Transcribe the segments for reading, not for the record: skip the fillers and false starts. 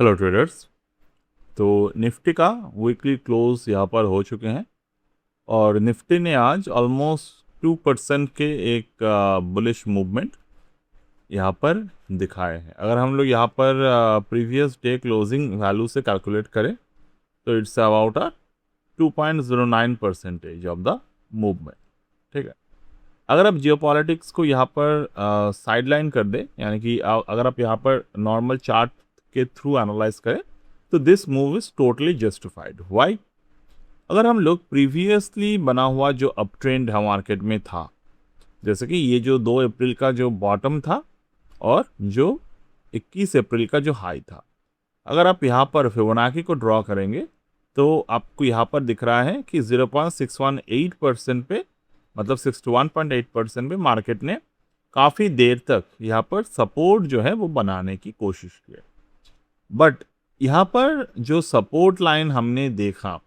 Hello traders. तो Nifty का weekly close यहाँ पर हो चुके हैं और निफ्टी ने आज ऑलमोस्ट 2% के एक बुलिश मूवमेंट यहाँ पर दिखाए हैं। अगर हम लोग यहाँ पर प्रीवियस डे क्लोजिंग वैल्यू से कैलकुलेट करें तो it's about 2.09% of the movement. ठीक है। अगर आप जियोपॉलिटिक्स को यहाँ पर साइडलाइन कर दें, यानी कि अगर आप यहाँ पर नॉर्मल चार्ट के थ्रू एनालाइज करें तो this move is totally justified. Why? अगर हम लोग प्रीवियसली बना हुआ जो अप ट्रेंड है मार्केट में था, जैसे कि ये जो 2 अप्रैल का जो बॉटम था और जो 21 अप्रैल का जो हाई था, अगर आप यहाँ पर फिबोनाची को ड्रॉ करेंगे तो आपको यहाँ पर दिख रहा है कि 0.618% पे, मतलब 61.8% पे मार्केट ने काफ़ी देर तक यहाँ पर सपोर्ट जो है वो बनाने की कोशिश की। बट यहाँ पर जो सपोर्ट लाइन हमने देखा,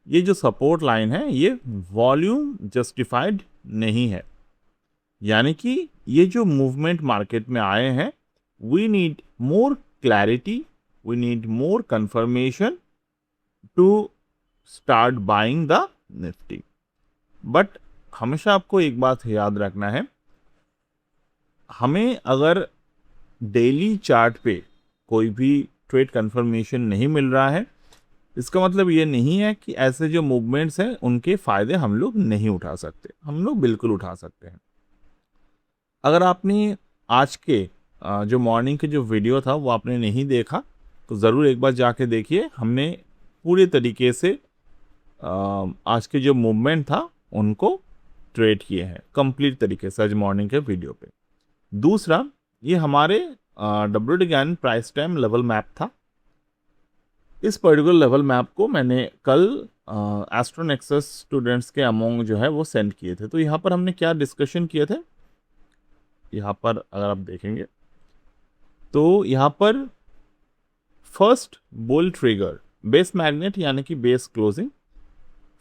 ये जो सपोर्ट लाइन है ये वॉल्यूम जस्टिफाइड नहीं है। यानी कि ये जो मूवमेंट मार्केट में आए हैं, we need more clarity, we need more confirmation to start buying the Nifty. But हमेशा आपको एक बात याद रखना है, हमें अगर डेली चार्ट पे कोई भी ट्रेड कंफर्मेशन नहीं मिल रहा है, इसका मतलब ये नहीं है कि ऐसे जो मूवमेंट्स हैं उनके फ़ायदे हम लोग नहीं उठा सकते। हम लोग बिल्कुल उठा सकते हैं। अगर आपने आज के जो मॉर्निंग के जो वीडियो था वो आपने नहीं देखा तो ज़रूर एक बार जाके देखिए। हमने पूरे तरीके से आज के जो मूवमेंट था उनको ट्रेड किए हैं कंप्लीट तरीके से आज मॉर्निंग के वीडियो पे। दूसरा, ये हमारे WD price time level map था। इस पर्टिकुलर लेवल मैप को मैंने कल एस्ट्रोनेक्सस स्टूडेंट्स के अमोंग जो है वो सेंड किए थे। तो यहाँ पर हमने क्या डिस्कशन किए थे, यहाँ पर अगर आप देखेंगे तो यहाँ पर first bull trigger base magnet यानी कि base closing,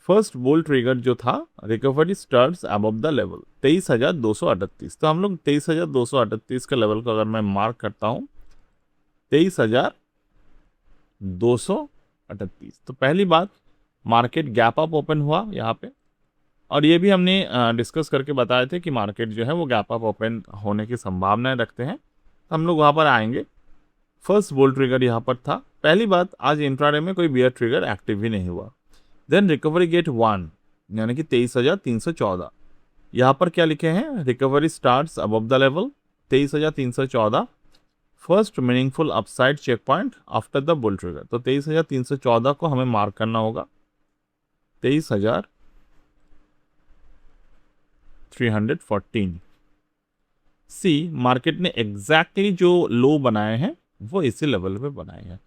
first bull trigger जो था recovery starts above the level 23,238। तो हम लोग 23,238 के लेवल को अगर मैं मार्क करता हूँ 23,238, तो पहली बात मार्केट गैप अप ओपन हुआ यहाँ पे। और ये भी हमने डिस्कस करके बताए थे कि मार्केट जो है वो गैप अप ओपन होने की संभावनाएं रखते हैं। तो हम लोग वहाँ पर आएंगे। फर्स्ट बुल ट्रिगर यहाँ पर था। पहली बात, आज इंट्राडे में कोई बियर ट्रिगर एक्टिव ही नहीं हुआ। देन रिकवरी गेट 1 यानी कि 23,314। यहाँ पर क्या लिखे हैं, recovery starts above the level 23,314, first meaningful upside checkpoint after the bull trigger. तो 23,314 को हमें मार्क करना होगा। 23,314। सी, मार्केट ने एग्जैक्टली जो लो बनाए हैं वो इसी लेवल पे बनाए हैं,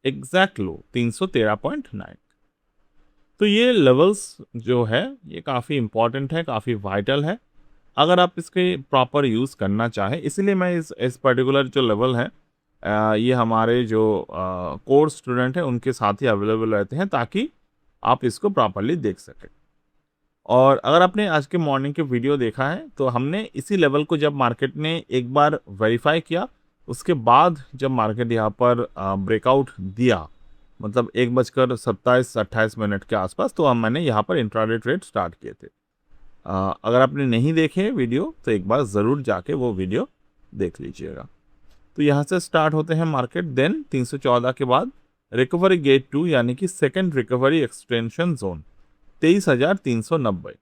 एग्जैक्ट लो 313.9। तो ये लेवल्स जो है ये काफ़ी इंपॉर्टेंट है, काफ़ी वाइटल है अगर आप इसके प्रॉपर यूज़ करना चाहें। इसीलिए मैं इस पर्टिकुलर जो लेवल है ये हमारे जो कोर्स स्टूडेंट हैं उनके साथ ही अवेलेबल रहते हैं ताकि आप इसको प्रॉपरली देख सकें। और अगर आपने आज के मॉर्निंग के वीडियो देखा है तो हमने इसी लेवल को जब मार्केट ने एक बार वेरीफाई किया, उसके बाद जब मार्केट यहाँ पर ब्रेकआउट दिया, मतलब 1:27-28 के आसपास, तो मैंने यहाँ पर इंट्राडे ट्रेड स्टार्ट किए थे। अगर आपने नहीं देखे वीडियो तो एक बार ज़रूर जाके वो वीडियो देख लीजिएगा। तो यहाँ से स्टार्ट होते हैं मार्केट। देन 314 के बाद रिकवरी गेट 2 यानी कि सेकेंड रिकवरी एक्सटेंशन जोन 23,390।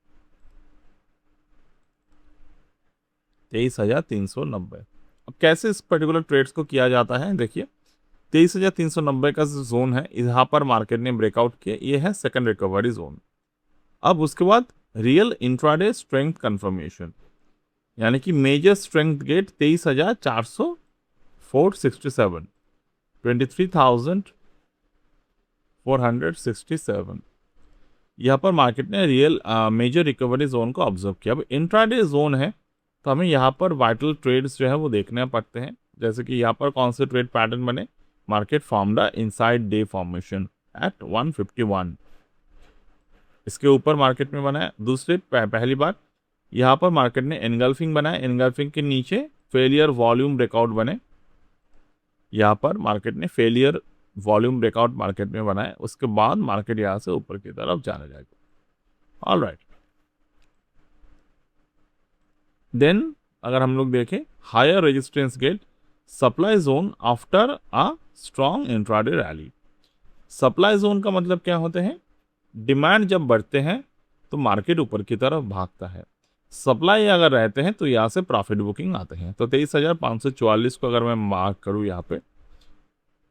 23,390। अब कैसे इस पर्टिकुलर ट्रेड्स को किया जाता है, देखिए 23,390 का जो जोन है यहाँ पर मार्केट ने ब्रेकआउट किया, ये है सेकेंड रिकवरी जोन। अब उसके बाद रियल इंट्राडे स्ट्रेंथ कंफर्मेशन यानी कि मेजर स्ट्रेंथ गेट 23,467, 23,467। यहाँ पर मार्केट ने रियल मेजर रिकवरी जोन को ऑब्जर्व किया। अब इंट्राडे जोन है तो हमें यहाँ पर वाइटल ट्रेड्स जो है वो देखने पड़ते हैं। जैसे कि यहाँ पर कौन से ट्रेड पैटर्न बने, market formed inside day formation at 151, इसके ऊपर मार्केट में बना है। दूसरे पहली बार यहाँ पर मार्केट ने एनगल्फिंग बनाया, एनगल्फिंग के नीचे फेलियर वॉल्यूम ब्रेकआउट बने। यहाँ पर मार्केट ने फेलियर वॉल्यूम ब्रेकआउट मार्केट में बनाए, उसके बाद मार्केट यहाँ से ऊपर की तरफ जाने जाएगा। ऑल राइट, देन अगर हम लोग देखें higher resistance get supply zone after a strong intraday rally. Supply zone का मतलब क्या होते हैं? डिमांड जब बढ़ते हैं तो मार्केट ऊपर की तरफ भागता है, सप्लाई अगर रहते हैं तो यहाँ से प्रॉफिट बुकिंग आते हैं। तो 23,544 को अगर मैं मार्क करूँ यहाँ पे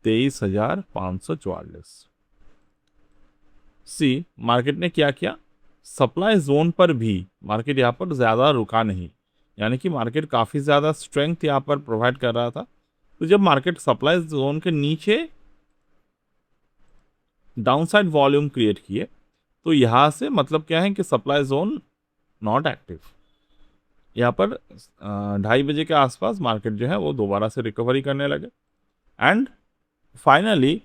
23,544, सी मार्केट ने क्या किया, सप्लाई जोन पर भी मार्केट यहाँ पर ज़्यादा रुका नहीं, यानी कि मार्केट काफ़ी ज़्यादा स्ट्रेंथ यहाँ पर प्रोवाइड कर रहा था। तो जब मार्केट सप्लाई जोन के नीचे डाउनसाइड वॉल्यूम क्रिएट किए तो यहाँ से मतलब क्या है कि सप्लाई जोन नॉट एक्टिव। यहाँ पर 2:30 के आसपास मार्केट जो है वो दोबारा से रिकवरी करने लगे and finally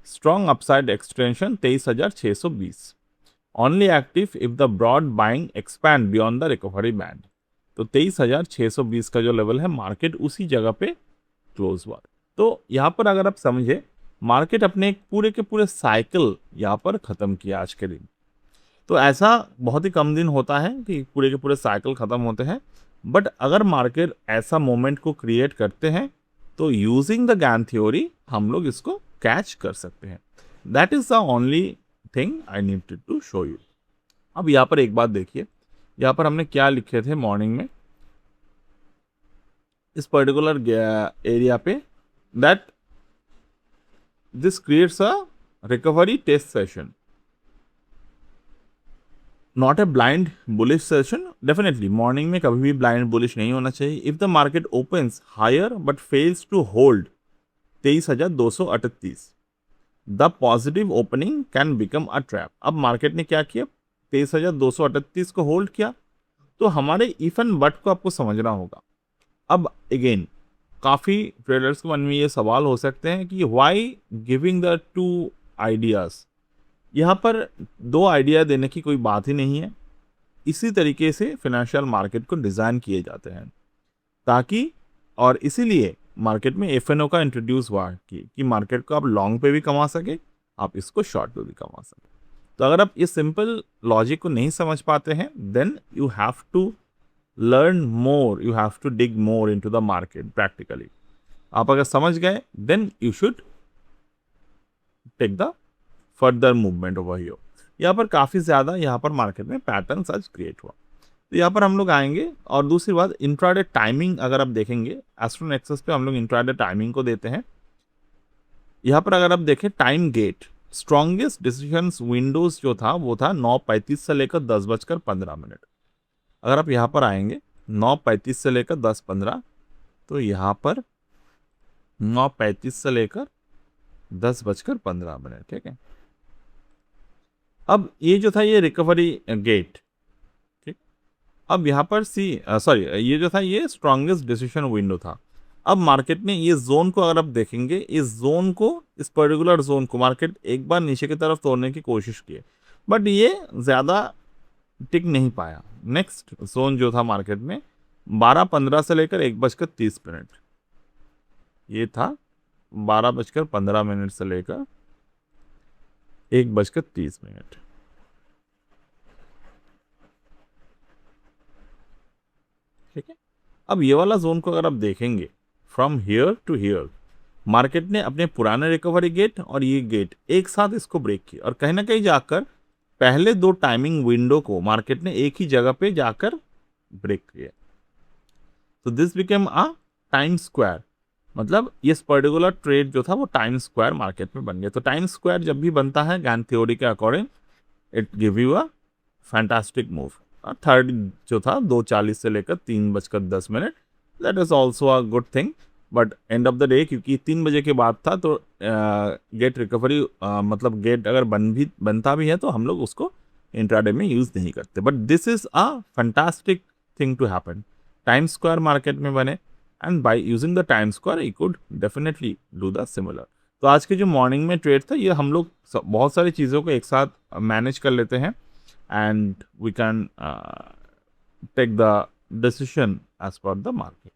strong upside extension 23,620, only active if the broad buying expand beyond the recovery band. तो 23,620 का जो लेवल है मार्केट उसी जगह पे क्लोज हुआ। तो यहाँ पर अगर आप समझे मार्केट अपने पूरे के पूरे साइकिल यहाँ पर ख़त्म किया आज के दिन। तो ऐसा बहुत ही कम दिन होता है कि पूरे के पूरे साइकिल ख़त्म होते हैं, बट अगर मार्केट ऐसा मोमेंट को क्रिएट करते हैं तो यूजिंग द गैन थ्योरी हम लोग इसको कैच कर सकते हैं। That is the only thing I need to show you. अब यहाँ पर एक बात देखिए, यहाँ पर हमने क्या लिखे थे मॉर्निंग में इस पर्टिकुलर एरिया पे, that this creates a recovery test session, not a blind bullish session. Definitely morning में कभी भी ब्लाइंड बुलिश नहीं होना चाहिए। If the market opens higher but fails to hold 23,238, the positive opening can become a trap. अब market ने क्या किया, 23,238 को होल्ड किया, तो हमारे इफ एंड बट को आपको समझना होगा। अब अगेन काफ़ी ट्रेडर्स के मन में ये सवाल हो सकते हैं कि why giving the two ideas. यहाँ पर दो आइडिया देने की कोई बात ही नहीं है। इसी तरीके से फिनेंशियल मार्केट को डिज़ाइन किए जाते हैं ताकि, और इसीलिए मार्केट में एफएनओ का इंट्रोड्यूस हुआ कि मार्केट को आप लॉन्ग पे भी कमा सके, आप इसको शॉर्ट पे भी कमा सके। तो अगर आप इस सिंपल लॉजिक को नहीं समझ पाते हैं then you have to learn more, you have to dig more into the market practically. आप अगर समझ गए then you should take the further movement over here. यहाँ पर काफ़ी ज़्यादा यहाँ पर मार्केट में पैटर्न आज क्रिएट हुआ। तो यहाँ पर हम लोग आएंगे, और दूसरी बात इंट्राडे टाइमिंग अगर आप देखेंगे एस्ट्रोनेक्सस पे हम लोग इंट्राडे टाइमिंग को देते हैं। यहाँ पर अगर आप देखें time gate strongest decisions windows जो था वो था 9:35 से लेकर 10:15। अगर आप यहाँ पर आएंगे 9:35 से लेकर 10:15, तो यहाँ पर 9:35 से लेकर 10:15, ठीक है। अब ये जो था ये रिकवरी गेट, ठीक। अब यहाँ पर ये जो था ये स्ट्रॉन्गेस्ट डिसीजन विंडो था। अब मार्केट ने ये जोन को अगर आप देखेंगे, इस जोन को, इस पर्टिकुलर जोन को मार्केट एक बार नीचे की तरफ तोड़ने की कोशिश की, बट ये ज़्यादा टिक नहीं पाया। नेक्स्ट जोन जो था मार्केट में 12:15 से लेकर 1:30, ये था 12:15 से लेकर 1:30। ठीक है। अब ये वाला जोन को अगर आप देखेंगे from here to here, market ने अपने पुराने रिकवरी गेट और ये गेट एक साथ इसको ब्रेक किया, और कहीं ना कहीं जाकर पहले दो टाइमिंग विंडो को मार्केट ने एक ही जगह पे जाकर ब्रेक किया। तो this became a time square, मतलब ये पर्टिकुलर ट्रेड जो था वो टाइम स्क्वायर मार्केट में बन गया। तो टाइम स्क्वायर जब भी बनता है गैन थ्योरी के according, it give you a fantastic move. Third जो था 2:40 से लेकर 3:10, that is also a good thing, but end of the day क्योंकि 3 बजे के बाद था तो गेट रिकवरी मतलब गेट अगर बनता भी है तो हम लोग उसको इंट्राडे में यूज़ नहीं करते। But this is a fantastic thing to happen, time square market में बने, and by using the time square you could definitely do the similar. तो आज के जो मॉर्निंग में ट्रेड था ये हम लोग बहुत सारी चीज़ों को एक साथ मैनेज कर लेते हैं, and we can take the decision as per the market.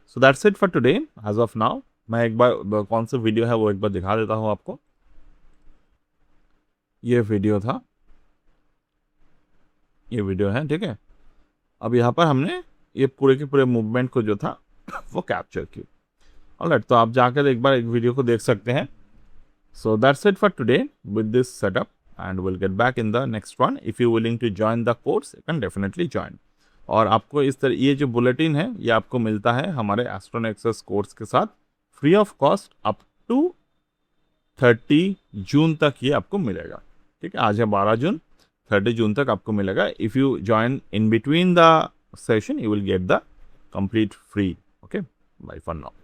So that's it for today as of now. मैं एक बार कौन सा वीडियो है वो एक बार दिखा देता हूँ आपको। ये वीडियो था, ये वीडियो है, ठीक है। अब यहाँ पर हमने ये पूरे के पूरे मूवमेंट को जो था वो कैप्चर किया। ऑलराइट, तो आप जाकर एक बार एक वीडियो को देख सकते हैं। So that's it for today with this setup, and we'll get back in the next one. If you're willing to join the course, you can definitely join. और आपको इस तरह ये जो बुलेटिन है ये आपको मिलता है हमारे एस्ट्रोनेक्सस कोर्स के साथ free of cost up to 30 जून तक ये आपको मिलेगा, ठीक है। आज है 12 जून, 30 जून तक आपको मिलेगा। If you join in between the session you will get the complete free. Okay, bye for now.